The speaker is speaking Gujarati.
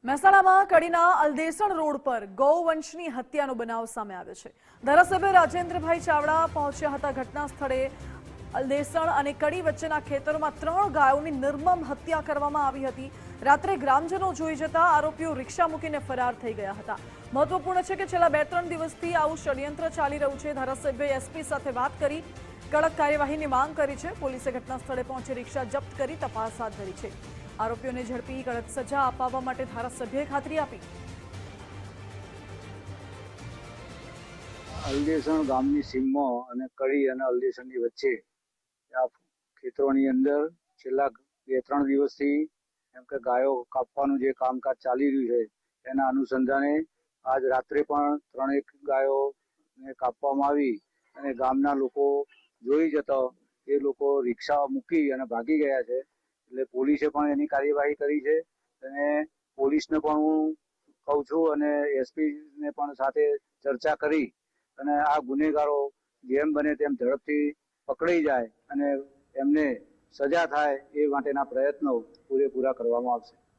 મહેસાણામાં કડીના અલદેસણ રોડ પર ગૌવંશની હત્યાનો બનાવ સામે આવ્યો છે। ધારાસભ્ય રાજેન્દ્રભાઈ ચાવડા પહોંચ્યા હતા ઘટના સ્થળે। અલદેસણ અને કડી વચ્ચેના ખેતરોમાં 3 ગાયોની નિર્મમ હત્યા કરવામાં આવી હતી। રાત્રે ગ્રામજનો જોઈ જતા આરોપીઓ રિક્ષા મૂકીને ફરાર થઈ ગયા હતા। મહત્વપૂર્ણ છે કે છેલ્લા 2-3 દિવસથી આવું ષડયંત્ર ચાલી રહ્યું છે। ધારાસભ્યએ એસપી સાથે વાત કરી કડક કાર્યવાહીની માંગ કરી છે। પોલીસે ઘટના સ્થળે પહોંચી રિક્ષા જપ્ત કરી તપાસ હાથ ધરી છે। આરોપીઓને ઝડપી કડક સજા અપાવવા માટે ધારાસભ્યએ ખાતરી આપી। અલદેસણ ગામની સીમમાં અને કડી અને અલદેસણની વચ્ચે આ ખેતરોની અંદર છેલ્લા 2-3 દિવસથી એમ કે ગાયો કાપવાનું જે કામકાજ ચાલી રહ્યું છે એના અનુસંધાને આજ રાત્રે પણ 3 ગાયોને કાપવામાં આવી અને ગામના લોકો જોઈ જતા એ લોકો રિક્ષા મૂકી અને ભાગી ગયા છે। એટલે પોલીસે પણ એની કાર્યવાહી કરી છે અને પોલીસને પણ હું કહું છું અને એસપીને પણ સાથે ચર્ચા કરી અને આ ગુનેગારો જેમ બને તેમ ઝડપથી પકડાઈ જાય અને એમને સજા થાય એ માટેના પ્રયત્નો પૂરેપૂરા કરવામાં આવશે।